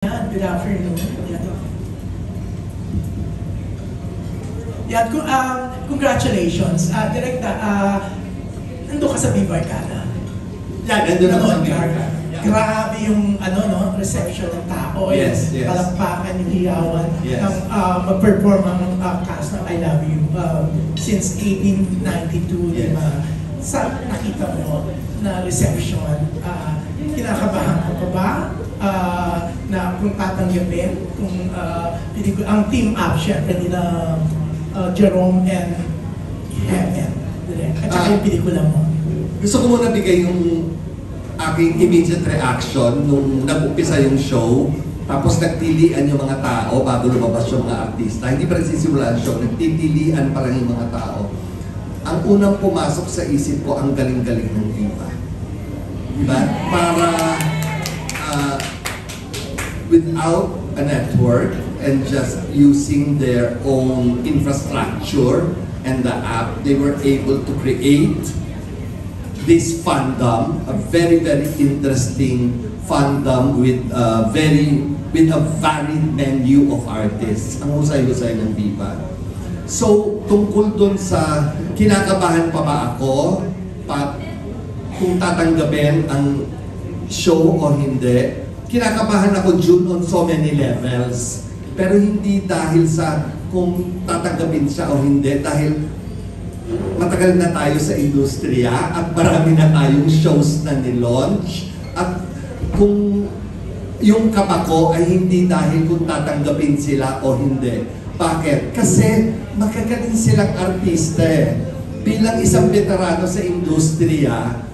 Good afternoon. Congratulations. Direkta, nandun ka sa Bibarkada. Yan, nandun ako sa Bibarkada. Grabe yung reception ng tao. Yes, yes. Palakpakan yung hiyawan Yes. ng mag-perform ang cast ng I Love You since 1892. Yes. Sa nakita mo na reception, kinakabahan ka pa ba? Na kung tatanggapin, kung ang team up syempre nila Jerome and Heaven, at saka yung pelikula mo. Gusto ko muna bigay yung aking immediate reaction nung nag-umpisa yung show, tapos nagtilian yung mga tao bago lumabas yung mga artista. Hindi pa rin sisimula ang show, nagtitilian pa lang yung mga tao. Ang unang pumasok sa isip ko, ang galing-galing ng Viva. Diba? Para without a network and just using their own infrastructure and the app, they were able to create this fandom, a very, very interesting fandom with a varied menu of artists. Ang husay-husay ng Viva. So, tungkol dun sa kinakabahan pa ba ako kung tatanggapin ang show o hindi, kinakabahan ako June on so many levels. Pero hindi dahil sa kung tatanggapin siya o hindi, dahil matagal na tayo sa industriya at marami na tayong shows na nilaunch. At kung yung kaba ko ay hindi dahil kung tatanggapin sila o hindi. Bakit? Kasi magagaling silang artista eh. Bilang isang veterano sa industriya,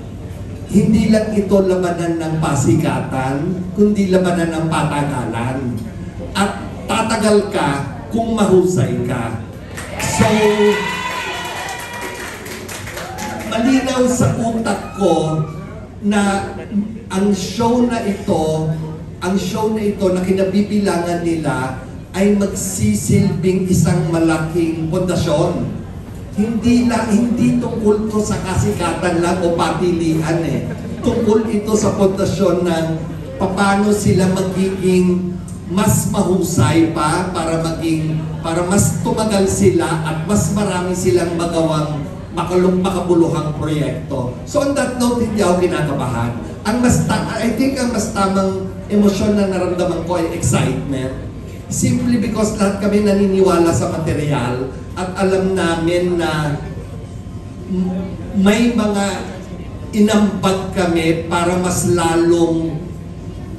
hindi lang ito labanan ng pasikatan, kundi labanan ng patagalan. At tatagal ka kung mahusay ka. So, malinaw sa utak ko na ang show na ito na kinabibilangan nila ay magsisilbing isang malaking pundasyon. Hindi tungkol to sa kasikatan lang o patilian eh. Tungkol ito sa pundasyon ng paano sila magiging mas mahusay pa para mas tumagal sila at mas marami silang magawang makabuluhang proyekto. So on that note, hindi ako kinakabahan. I think ang mas tamang emosyon na naramdaman ko ay excitement. Simply because lahat kami naniniwala sa material at alam namin na may mga inampag kami para mas lalong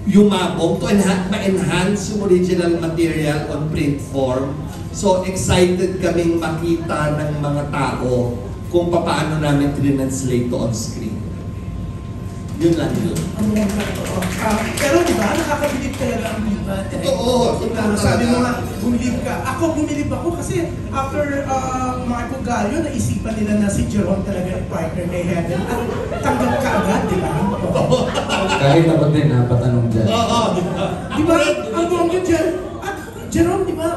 yumabong to ma-enhance yung original material on print form. So excited kaming makita ng mga tao kung paano namin translate to on screen. Yun lang yun. Pero diba, nakakabilib talaga ang Viva. Oo. Sabi mo nga, bumilib ka. Ako, bumilib ako kasi after Marco Gallo, naisipan nila na si Jerome talaga yung partner kay Heaven. At tanggap ka agad, di ba? Kahit ako din, patanong dyan. Oo, di ba? Di ba, ang bongga dyan, at Jerome, di ba,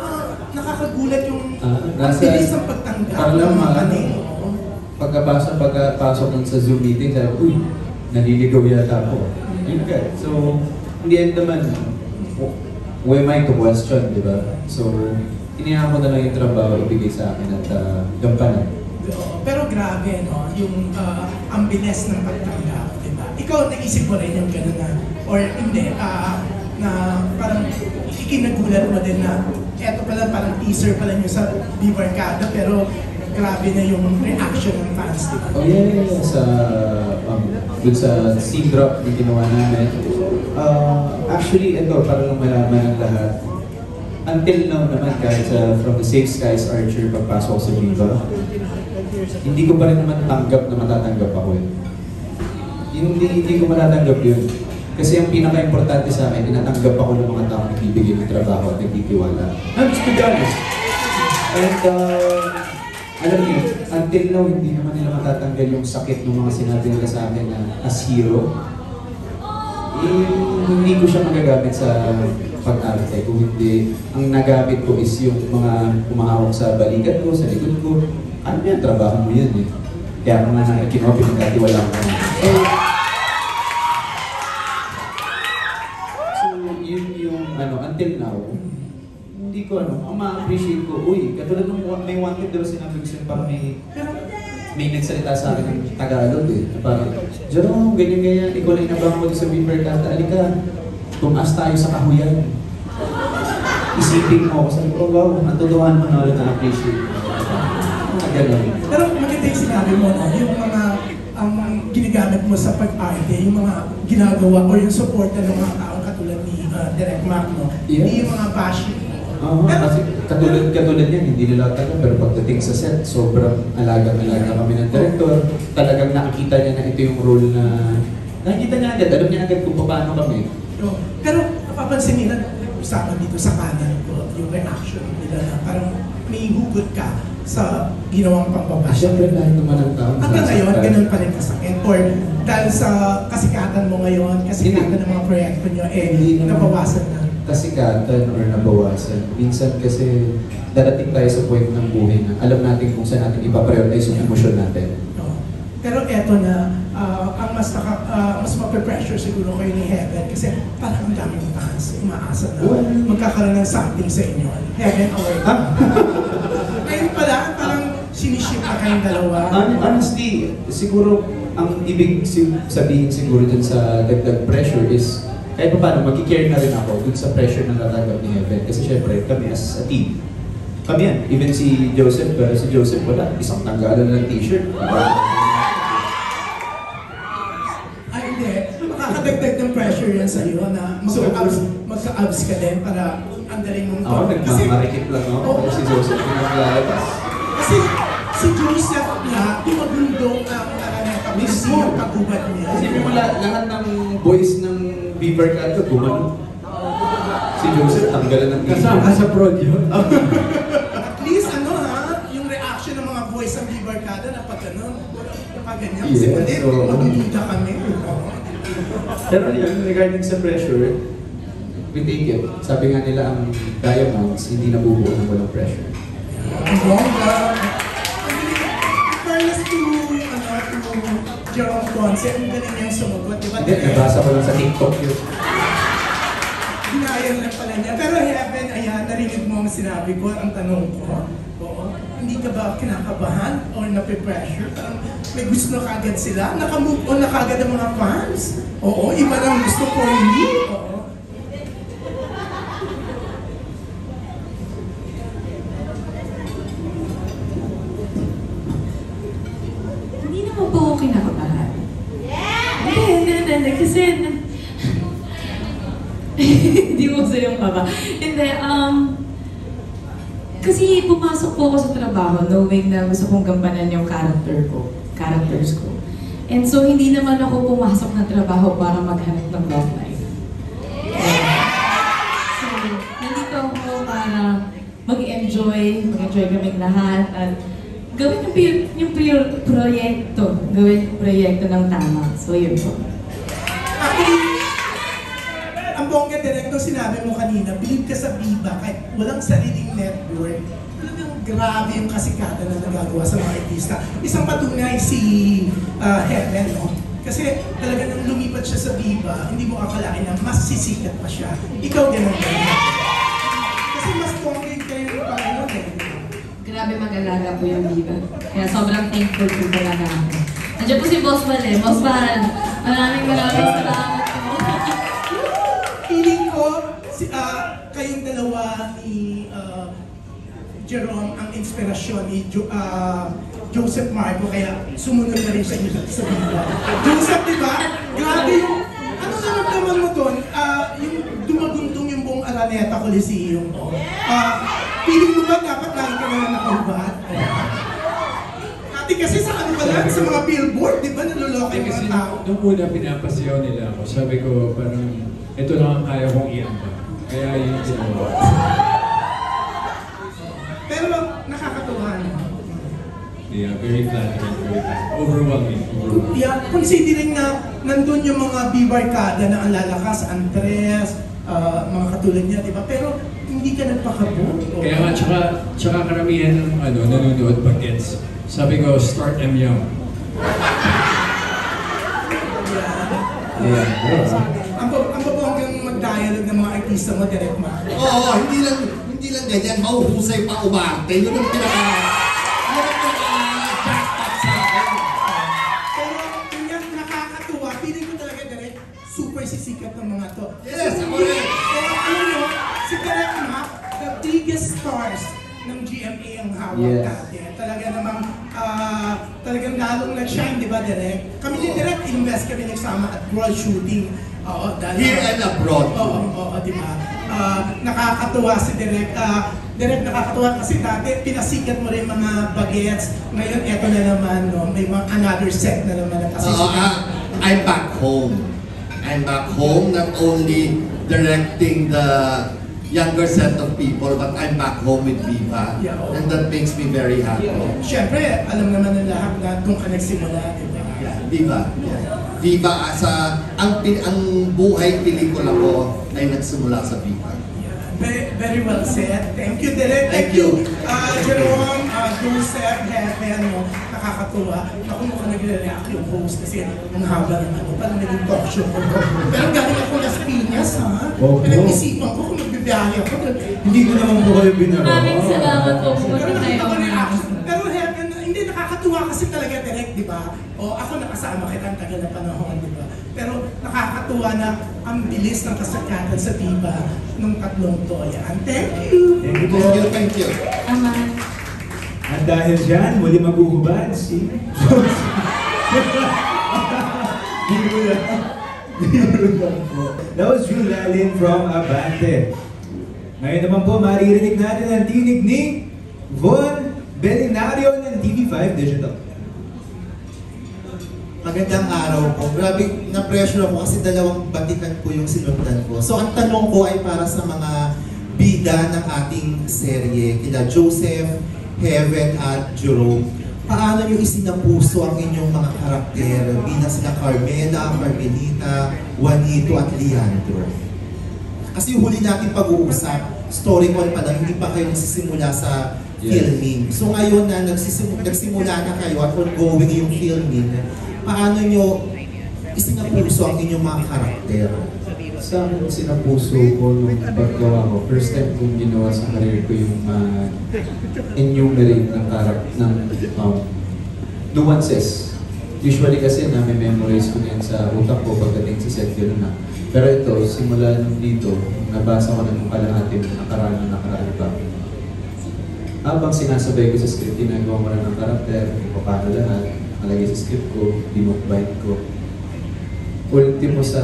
nakakagulat yung bilis ng pagtanggap. Parang pagkapasok nun sa Zoom meeting, sabi, uy, naliligaw yata ako. Yun ka. So, in the end naman, who am I to question, di ba? So, inihaan ko na lang yung trabaho ibigay sa akin at gampanan. Pero grabe, no? Yung ang bilis ng pagtanggap, di ba? Ikaw, naisip mo rin yung gano'n na, or hindi, na parang ikinagulat mo din na eto pala, parang teaser pala nyo sa Bibarkada, pero grabe na yung reaction ng fans, di ba? Oh yeah. Dun sa scene drop na ginawa namin. Actually, ito, para lang malaman ng lahat. Until now naman, kahit from the Safe Skies Archer pagpasok sa Viva, hindi ko pa rin naman tanggap na matatanggap ako yun. Hindi ko matatanggap yun. Kasi ang pinaka-importante sa akin, inatanggap ako ng mga taong nagbibigay ng trabaho at nagtitiwala. I'm just to be honest. And, alam niyo, until now, hindi naman nila matatanggal yung sakit ng mga sinabi nila sa akin na as hero. Hindi ko siya magagamit sa pag-arte. Kung hindi, ang nagamit ko is yung mga humahawak sa balikat ko, sa likod ko. Ano yan? Trabaho mo yan eh. Kaya mga nakikinuha, pinagkatiwala ko na. So, yun yung until now, hindi ko ang ma-appreciate ko, uy, katulad nung may wanted, diba sinabi ko sa'yo, parang may nagsalita sa akin ng Tagalog eh. Parang, Jerome, ganyan-ganyan, ikaw lang inabang mo sa Weaver Kata, alika, tumaas tayo sa kahuyan. Isipin mo ako, sabi ko, wow, natutuhan mo na ulit na-appreciate. Ganun. Pero maganda yung sinabi mo, no? Yung mga ang ginagamit mo sa pag-arte, yung mga ginagawa o yung suporta ng mga tao katulad ni Direk Mac, no? Yeah. Hindi yung mga bashing. Kasi katulad yan, hindi nila tagal, pero pagdating sa set, sobrang alaga-alaga kami ng director. Talagang nakikita niya na ito yung role na nakikita niya agad, alam niya agad kung paano kami. No? Pero napapansin nila, usapan dito sa kanan ko, yung reaction nila na parang may hugot ka sa ginawang pambabash. Siyempre lahat naman ang tao. Hanggang ngayon, ganun pa rin kasakit. Or dahil sa kasikatan mo ngayon, kasikatan ng mga proyekto nyo, nabawasan na. Kasikatan or nabawasan. Minsan kasi darating tayo sa point ng buhay na alam natin kung saan natin ipaprioritize yung emosyon natin. No. Pero eto na, ang mas mape-pressure siguro kayo ni Heaven kasi parang ang daming fans, umaasa na magkakaroon ng something sa inyo. Heaven award. Ngayon pala, parang siniship na kayong dalawa. Honestly, siguro ang ibig sabihin siguro dun sa dagdag pressure is kahit pa paano, mag-care na rin ako dun sa pressure na natatanggap ni Heaven. Kasi syempre, kami as a team, kami yan. Even si Joseph, pero si Joseph wala. Isang tanggalan ng t-shirt. Ay, hindi. Makakadagdag ng pressure yan sa'yo na magka-abs ka din para ang daling mong Ako, nagmamarikit lang ako. Pero si Joseph yung naglalabas. Kasi si Joseph nga, tumagundong ang naraneta mismo yung pagubad niya. Kasi mo lahat ng boys ng Beaver Kata, gumano. Si Joseph, tanggalan ng t-shirt. Kasama sa prod yun. At least yung reaction ng mga boys ng Beaver Kada na pag ganun, pag ganyan. Kasi Yes, kundi, so- magdududa kami. Pero yun, regarding sa pressure, we take it. Sabi nga nila ang diamonds, hindi nabubuo ng walang pressure. Ang bongga. Fairness to Jerome Ponce, ang galing niyang sumagot. Diba? Hindi, nabasa ko lang sa TikTok yun. Ginaya lang pala niya. Pero Heaven, ayan, narinig mo ang sinabi ko, ang tanong ko. Oo. Hindi ka ba kinakabahan o nape-pressure? Parang may gusto na kagad sila? Nakamove on na kagad ang mga fans? Oo, iba lang gusto ko hindi. Oo. Hindi naman po ako kinakabahan. Hindi. Kasi, hindi mo sa yung kaba. Hindi, kasi pumasok po ako sa trabaho knowing na gusto kong gampanan yung characters ko. And so, hindi naman ako pumasok na trabaho para maghanap ng love life. So, nandito ako para mag-enjoy kaming lahat at gawin yung proyekto ng tama. So, yun po. Actually, ang bongga direkto sinabi mo kanina, believe ka sa Viva kahit walang sariling network. Talagang grabe yung kasikatan na nagagawa sa mga artista. Isang patunay si Heaven, no? Kasi talaga nang lumipat siya sa Viva, hindi mo akalain na mas sisikat pa siya. Ikaw ganun ba? Kasi mas bongga kayo ng Panginoon eh. Grabe mag-alaga po yung Viva. Kaya sobrang thankful po talaga ako. Nandiyan po si Boss Val eh. Boss Val, maraming salamat po. Feeling ko, kayong dalawa ni Jerome ang inspirasyon ni Joseph Marco, kaya sumunod na rin siya sa Viva. Joseph, di ba? Grabe yung, ano naman mo doon? Yung dumaguntong yung buong Araneta Coliseum. Feeling mo ba dapat lagi ka na nakaubat? Dati kasi sa ano ka lang, sa mga billboard, di ba naluloko yung Kasi mga tao? nung una pinapasiyaw nila ako, sabi ko parang ito lang ang kaya kong iamba. Kaya yun yung ginawa. Pero nakakatuwa na. Yeah, very flattering, very flattering. Overwhelming. Yeah, considering na nandun yung mga bibarkada na ang lalakas, Andres, mga katulad niya, di ba? Pero hindi ka nagpakabot. Kaya nga, tsaka karamihan ng nanonood bagets. Sabi ko, start them young. Yeah. Ang babonggang mag-dialogue ng mga artista mo, Direk Ma? Oo, hindi lang ganyan, mauhusay pa umarte. Yun ang jackpot sa akin. Pero yun yung nakakatuwa, feeling ko talaga, Direk, super sisikat ng mga to. Yes, ako rin. Kaya alam nyo, si Direk Ma, the biggest stars ng GMA ang hawak Yes. dati. Talaga namang, talagang lalong nag-shine, di ba, Direk? Kami ni Direk, invest kami nagsama at world shooting. Oo, dahil... Here and abroad. Oo, di ba? Nakakatuwa si Direk. Direk, nakakatuwa kasi dati pinasikat mo rin mga bagets. Ngayon, eto na naman, no? May mga another set na naman na kasi I'm back home. I'm back home, not only directing the younger set of people, but I'm back home with Viva. Yeah, oh. And that makes me very happy. Siyempre, alam naman ng lahat na kung ka nagsimula, di ba? Yeah, Viva. Yeah. Viva, ang buhay pelikula ko ay nagsimula sa Viva. Very well said. Thank you, Direk. Thank you. Jerome, Joseph, Heaven, no? Nakakatuwa. Ako mukha nagre-react yung host kasi ang haba ng ano, parang naging talk show ko. Pero galing ako Las Piñas, ha? Opo. Pinag-isipan ko kung magbibiyahe ako. Hindi ko naman po kayo binaro. Maraming salamat po. Pero Pumunta tayo. nakita ko reaction. Pero Heaven, hindi nakakatuwa kasi talaga Direk, di ba? O ako nakasama kita ang tagal na panahon, di ba? Pero nakakatuwa na ang bilis ng kasagatan sa Viva nung tatlong to. Yan. Thank you! Thank you po. Thank you. Aman. At dahil dyan, muli maghuhubad si... That was June Lalin from Abante. Ngayon naman po, maririnig natin ang tinig ni Von Belinario ng TV5 Digital. Magandang araw po. Grabe, na-pressure ako kasi dalawang batikan po yung sinundan ko. So ang tanong ko ay para sa mga bida ng ating serye, kila Joseph, Heaven at Jerome. Paano nyo isinapuso ang inyong mga karakter bilang sila Carmela, Carmelita, Juanito at Leandro? Kasi huli natin pag-uusap, story ko pa lang, hindi pa kayo nagsisimula sa filming. So ngayon na nagsimula na kayo at ongoing yung filming, paano nyo isinapuso ang inyong mga karakter? Sa akin, sinapuso ko nung paggawa ko. First time kong ginawa sa career ko yung enumerate ng nuances. Usually kasi na-memorize ko yan sa utak ko pagdating sa set yun na. Pero ito, simula nung dito, nabasa ko na nung kalahati ng nakaraan pa. Habang sinasabay ko sa script, ginagawa ko na ng karakter, kung paano lahat, malagay sa script ko, dinokbite ko. Ultimo sa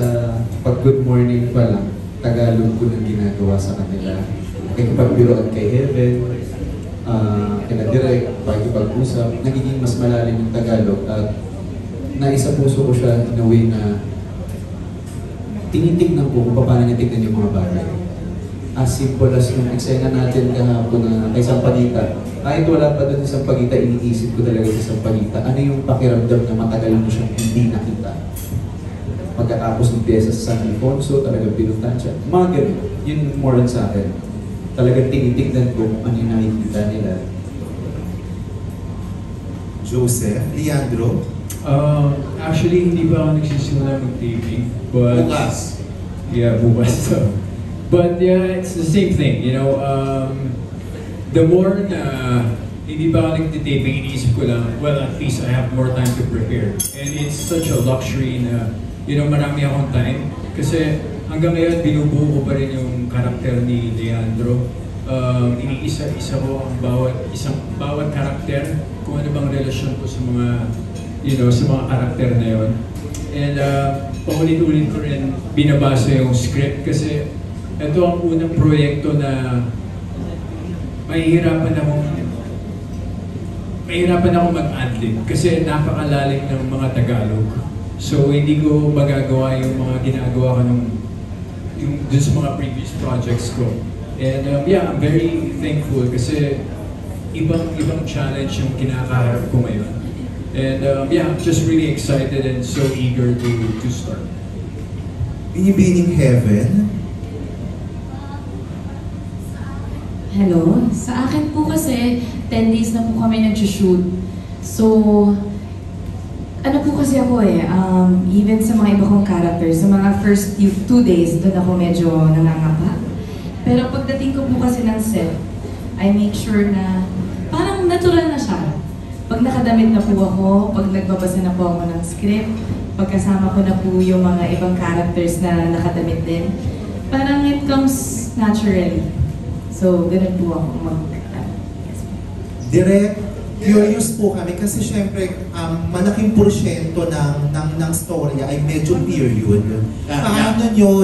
pag-good morning pa lang, Tagalog ko nang ginagawa sa kanila. Pagbiroan kay Heaven, kina Direk, pag-usap, nagiging mas malalim yung Tagalog at naisapuso ko siya in a way na tinitignan ko kung paano niya tignan yung mga bagay. As simple as yung eksena natin kahapon na kay Sampaguita. Kahit wala pa doon sa Sampaguita, iniisip ko talaga sa Sampaguita. Ano yung pakiramdam na matagal mo siyang hindi nakita? Pagkatapos ng pyesa sa San Alfonso, talagang pinuntahan siya. Mga ganun, yun more on sa akin. Talagang tinitignan ko kung ano yung nakikita nila. Joseph, Leandro, Actually, hindi pa ako nagsisimula mag-taping. But, Bukas. Yeah, bukas. But yeah, it's the same thing, you know. The more na hindi pa ako nag-taping, iniisip ko lang, well, at least I have more time to prepare. And it's such a luxury na, you know, marami akong time. Kasi hanggang ngayon, binubuo ko pa rin yung karakter ni Leandro. Iniisa-isa ko ang bawat karakter, kung ano bang relasyon ko sa mga, you know, sa mga karakter na yun. And paulit-ulit ko rin binabasa yung script kasi ito ang unang proyekto na mahihirapan akong mag-adlib kasi napakalalim ng mga Tagalog. So hindi ko magagawa yung mga ginagawa ko dun sa mga previous projects ko. And yeah, I'm very thankful kasi ibang challenge yung kinakaharap ko ngayon. And yeah, I'm just really excited and so eager to start. Binibining Heaven, Hello. Sa akin po kasi, 10 days na po kami nag-shoot. So, Ano po kasi ako even sa mga iba kong characters, sa mga first 2 days, doon ako medyo nangangapa. Pero pagdating ko po kasi ng set, I make sure na parang natural na siya. Pag nakadamit na po ako, pag nagbabasa na po ako ng script, pagkasama ko na po yung mga ibang characters na nakadamit din, parang it comes naturally. So, ganun po ako yes. Direct, curious po kami kasi syempre malaking porsyento ng storya ay medyo period. Paano nyo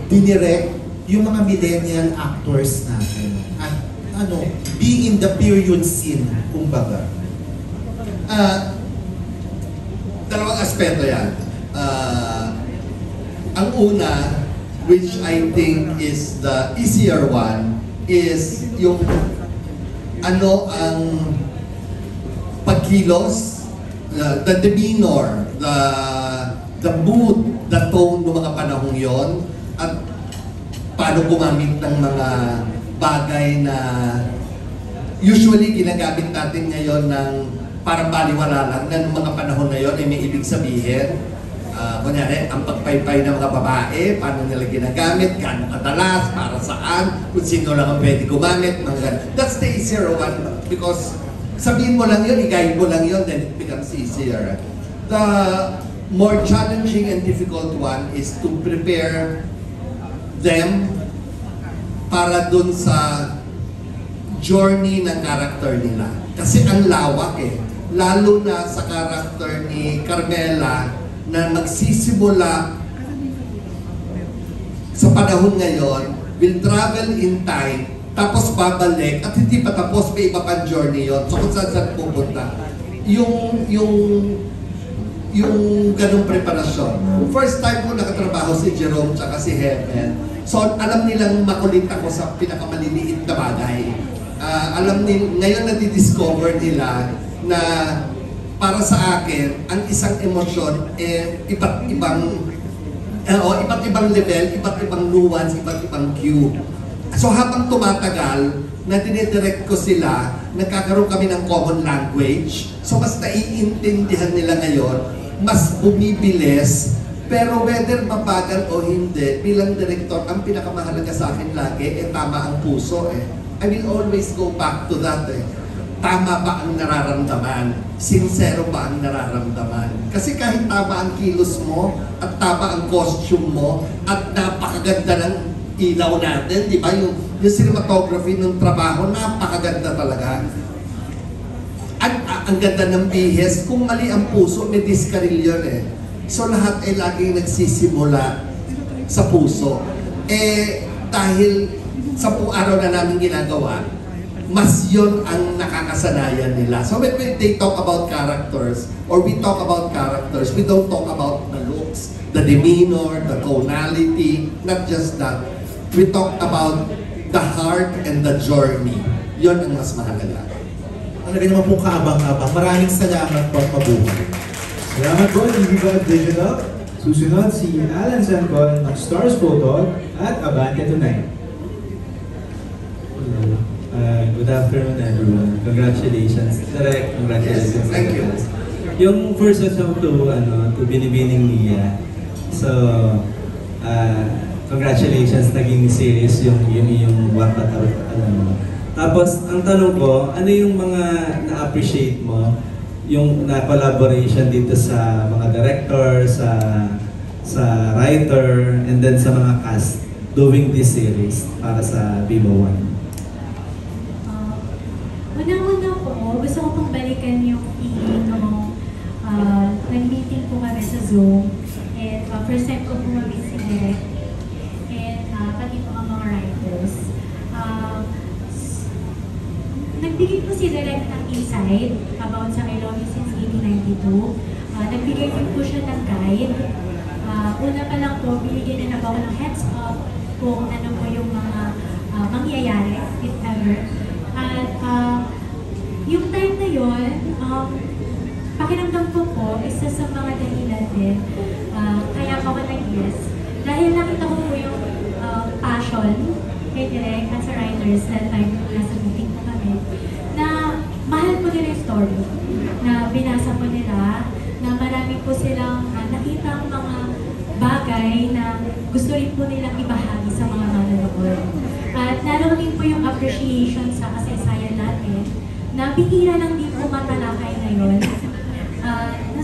dinirect yung mga millennial actors natin? At be in the period scene, kumbaga? Dalawang aspeto yan. Ang una, which I think is the easier one, is yung ang pagkilos, the demeanor, the mood, the tone ng mga panahong yon, at paano gumamit ng mga bagay na usually ginagamit natin ngayon ng parang baliwala lang na ng mga panahon na yon ay may ibig sabihin. Kunyari, ang pagpaypay ng mga babae, paano nila ginagamit, gaano kadalas, para saan, kung sino lang ang pwede gumamit, mga ganun. That's the easier one because sabihin mo lang yun, i-guide mo lang yun, then it becomes easier. The more challenging and difficult one is to prepare them para dun sa journey ng character nila. Kasi ang lawak lalo na sa character ni Carmela na magsisimula sa panahon ngayon, will travel in time, tapos babalik, at hindi pa tapos, may iba pang journey yon. So kung saan pupunta. Yung ganung preparasyon. First time ko nakatrabaho si Jerome tsaka si Heaven. So alam nilang makulit ako sa pinakamaliliit na bagay. Ngayon na-discover nila na para sa akin, ang isang emosyon iba't ibang level, iba't ibang nuance, iba't ibang cue. So habang tumatagal, na dinidirect ko sila, nagkakaroon kami ng common language. So mas naiintindihan nila ngayon, mas bumibilis, pero whether mabagal o hindi, bilang director, ang pinakamahalaga sa akin lagi, tama ang puso I will always go back to that Tama ba ang nararamdaman? Sincero ba ang nararamdaman? Kasi kahit tama ang kilos mo, at tama ang costume mo, at napakaganda ng ilaw natin, di ba? Yung cinematography ng trabaho, napakaganda talaga. Ang ganda ng bihis, kung mali ang puso, may diskaril yun So lahat ay laging nagsisimula sa puso. Dahil 10 araw na namin ginagawa, mas yon ang nakakasanayan nila. So when they talk about characters, or we talk about characters, we don't talk about the looks, the demeanor, the tonality, not just that. We talk about the heart and the journey. Yon ang mas mahalaga. Ang lagay naman pong kaabang-abang. Maraming salamat po at mabuhay. Salamat po, Viva Digital. Susunod si Alan Sancol ng Stars Photo at Abante Tonight. Good afternoon, everyone. Congratulations. Direct, congratulations. Yes, thank you. Yung first song to Binibining Mia. So, congratulations, naging series yung Warpat. Tapos, ang tanong ko, ano yung mga na-appreciate mo, yung na-collaboration dito sa mga director, sa writer, and then sa mga cast doing this series para sa Viva One? Unang-una po, gusto ko pong balikan yung feeling nung nag-meeting po kami sa Zoom. And first time ko po mag-meet si Derek. And pati po ang mga writers. Nagbigay po si Derek ng insight about sa I Love You Since 1892. Nagbigay din po siya ng guide. Una pa lang po, binigyan na ako ng heads up kung ano po yung mga mangyayari, if ever. At yung time na yun, pakiramdam ko po, isa sa mga dahilan din, kaya ako nag-yes. Dahil nakita ko po yung passion kay Direk at sa writers that time nasa meeting po kami, na mahal po nila yung story, na binasa po nila, na marami po silang nakitang mga bagay na gusto rin po nilang ibahagi sa mga manonood. At naroon din po yung appreciation sa kasaysayan natin na bihira lang din po matalakay ngayon.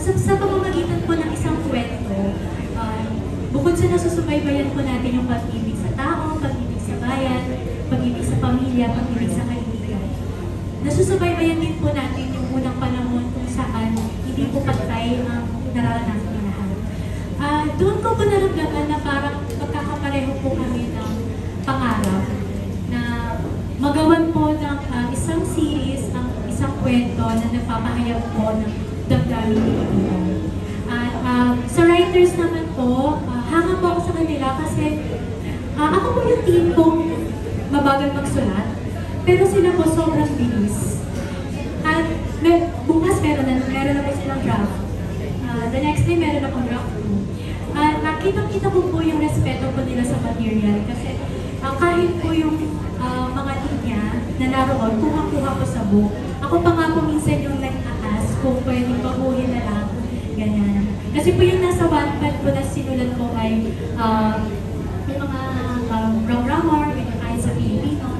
Sa pamamagitan po ng isang kwento, bukod sa nasusubaybayan po natin yung pag-ibig sa tao, pag-ibig sa bayan, pag-ibig sa pamilya, pag-ibig sa kaibigan, nasusubaybayan din po natin yung unang panahon kung saan hindi po patay ang nararanasan ng lahat. Doon ko po naramdaman na parang magkakapareho po kami ng pangarap na magawan po ng isang series, ang isang kwento na nagpapahayag po ng damdamin ni Pilipinas. Sa writers naman po, hanga po ako sa kanila kasi ako po yung team kong mabagal magsulat, pero sila po sobrang bilis. At bukas meron na po silang draft. The next day meron akong draft 2. Nakita ko po yung respeto po nila sa material kasi kahit po yung mga linya na naroon, kuha-kuha ko sa book. Ako pa nga po minsan yung nag-aas kung pwedeng baguhin na lang, ganyan. Kasi po yung nasa Wattpad po na sinulat ko ay yung mga grammar, kahit sa Pilipino.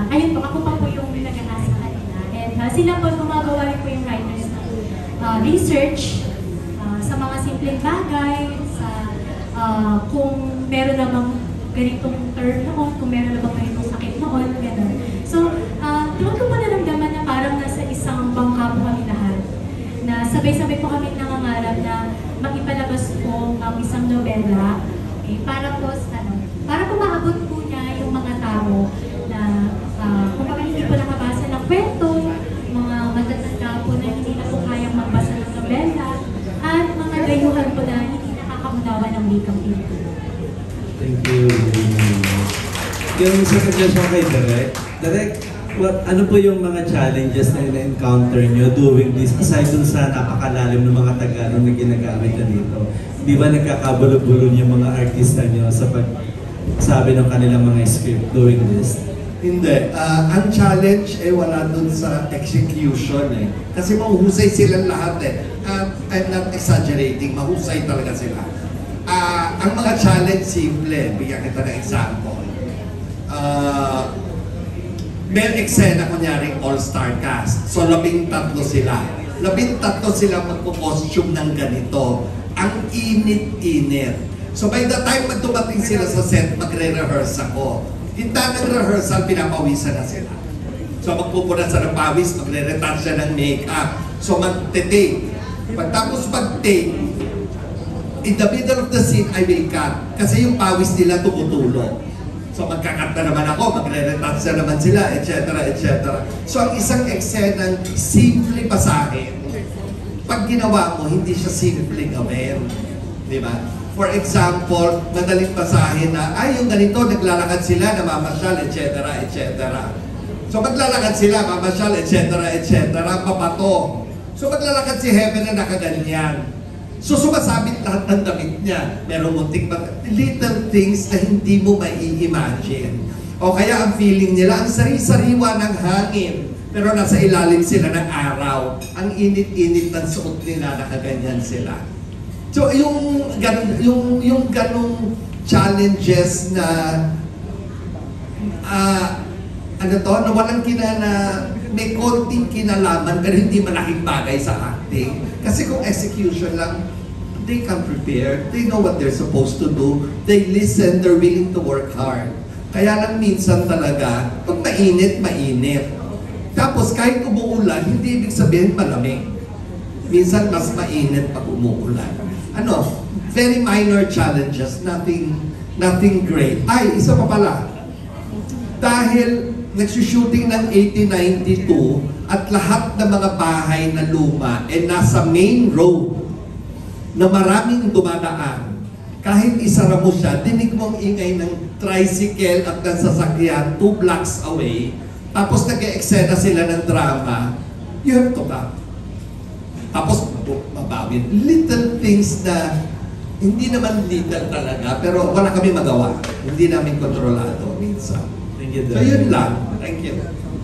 Ayun po, ako pa po yung nag-aas sa kanila. And sila po gumagawa rin po yung writers na research sa mga simpleng bagay, sa kung meron namang ganitong term noon, kung meron namang ganitong sakit noon, gano'n. So, doon ko po naramdaman na parang nasa isang bangka po kami lahat. Na sabay-sabay po kami nangangarap na makipalabas po ang isang nobela para po, para po maabot po niya yung mga tao na kung baka hindi po nakabasa ng kwento, mga matatanda po na hindi na po kayang magbasa ng nobela, at mga dayuhan po na hindi nakakaunawa ng wikang Pilipino. Thank you. Yung sa suggestion kay Direk, ano po yung mga challenges na na-encounter nyo doing this aside dun sa napakalalim ng mga Tagalog na ginagamit na dito? Di ba nagkakabulog-bulog yung mga artista nyo sa pagsabi ng kanilang mga script doing this? Hindi. Ang challenge ay wala dun sa execution eh. Kasi mahuhusay silang lahat eh. I'm not exaggerating, mahusay talaga sila. Ang mga challenge simple, bigyan kita ng example. May eksena kunyari all-star cast. So 13 sila. 13 sila magpo-costume ng ganito. Ang init-init. So by the time magdumating sila sa set, magre-rehearse ako. Hinta ng rehearsal, pinapawisan na sila. So magpupunan sa ng pawis, magre-retouch siya ng makeup. So magte-take. Pagtapos mag-take, in the middle of the scene, I will cut. Kasi yung pawis nila tumutulo. So magkakat na naman ako, magre-retouch na naman sila, etc. etc. So ang isang eksenang simple basahin, pag ginawa mo, hindi siya simple gawin. Di ba? For example, madaling basahin na, yung ganito, naglalakad sila, namamasyal, etc. etc. So maglalakad sila, mamasyal, etc. etc. papato. So maglalakad si Heaven na nakaganyan. So sumasabit lahat ng damit niya. Merong muntik little things na hindi mo mai-imagine. O kaya ang feeling nila, ang sari-sariwa ng hangin. Pero nasa ilalim sila ng araw. Ang init-init ng suot nila, nakaganyan sila. So yung ganong challenges na na walang may konting kinalaman pero hindi malaking bagay sa acting. Kasi kung execution lang, they come prepared, they know what they're supposed to do, they listen, they're willing to work hard. Kaya lang minsan talaga, pag mainit, mainit. Tapos kahit umuulan, hindi ibig sabihin malamig. Minsan mas mainit pag umuulan. Very minor challenges, nothing great. Isa pa pala. Dahil nagsushooting ng 1892 at lahat ng mga bahay na luma nasa main road na maraming dumadaan. Kahit isara mo siya, dinig mo ang ingay ng tricycle at ng sasakyan 2 blocks away. Tapos nag-e-eksena sila ng drama. You have to cut. Tapos mabawin. Little things na hindi naman little talaga, pero wala kami magawa. Hindi namin kontrolado minsan. Thank you, So yun lang. Thank you.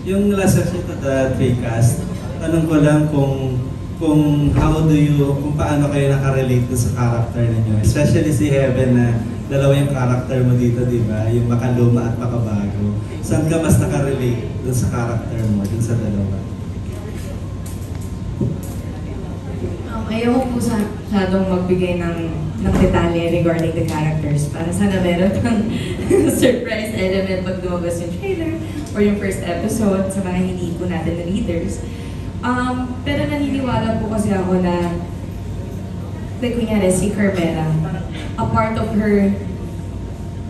Yung last section of the 3 cast, tanong ko lang kung kung kung paano kayo nakarelate dun sa character ninyo. Especially si Heaven na dalawa yung character mo dito, di ba? Yung makaluma at makabago. Saan ka mas nakarelate dun sa character mo, dun sa dalawa? Ayoko po masyadong magbigay ng detalye regarding the characters para sana meron pang surprise element pag lumabas yung trailer or yung first episode sa mga hindi po natin na readers. Pero naniniwala po kasi ako na kunyari si Carmela, a part of her,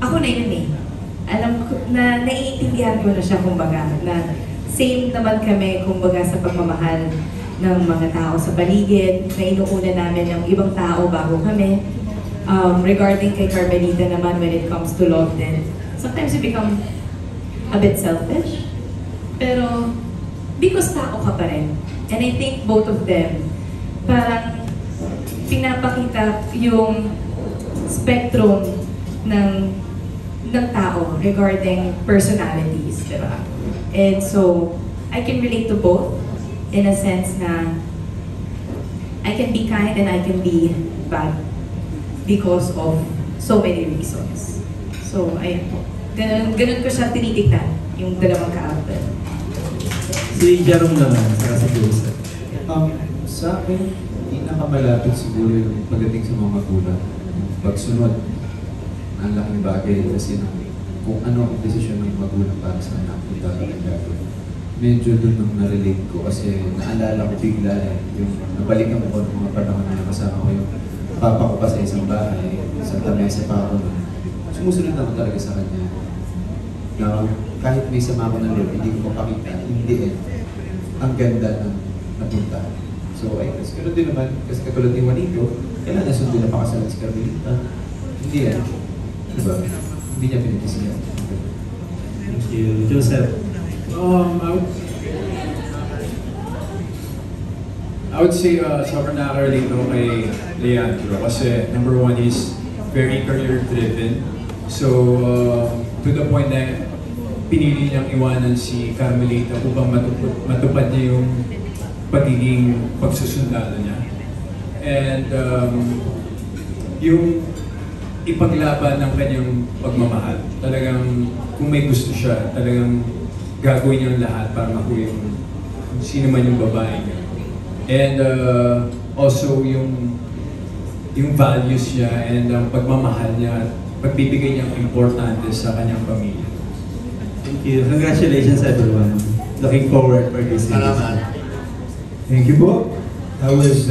ako na yun eh. Alam ko na naiintindihan ko na siya kumbaga, na same naman kami kumbaga sa pagmamahal ng mga tao sa paligid, na inuuna namin ng ibang tao bago kami. Regarding kay Carmelita naman, when it comes to love din, sometimes you become a bit selfish. Pero, because tao ka pa rin. And I think both of them, parang pinapakita yung spectrum ng tao regarding personalities, di ba? And so, I can relate to both in a sense na I can be kind and I can be bad because of so many reasons. So, ayun po. Ganun ko siya tinitignan, yung dalawang character. Si Jerome naman, saka si Joseph. Sa akin, pinakamalapit siguro yung pagdating sa mga magulang. Pagsunod, ang laking bagay kasi kung ano ang desisyon ng magulang para sa anak, kung dapat ang gagawin. Medyo doon nang na-relate ko kasi naalala ko bigla yung nabalikan ko ng mga panahon na nakasama ko yung papa ko pa sa isang bahay, sa tamesa pa ako nun. Sumusunod ako talaga sa kanya. Na kahit may sama ko ng loob, hindi ko mapakita, hindi ang ganda ng napunta. So, ay, kasi ganoon din naman, kasi katulad ni Juanito, kailangan na sundin na pakasalan si Carmelita. Hindi yan. Diba? Hindi niya pinagkisiyan. Thank you. Joseph? I would say sobrang nakaka-relate ako kay Leandro kasi number one is very career-driven. So, to the point na pinili niyang iwanan si Carmelita upang matupad niya yung pagiging pagsusundalo niya. And yung ipaglaban ng kanyang pagmamahal. Talagang kung may gusto siya, talagang gagawin niya ang lahat para makuha yung sino man yung babae niya. And also yung values niya and ang pagmamahal niya at pagbibigay niya ang importante sa kanyang pamilya. Thank you. Congratulations everyone. Looking forward for this series. Salamat. Thank you po. That was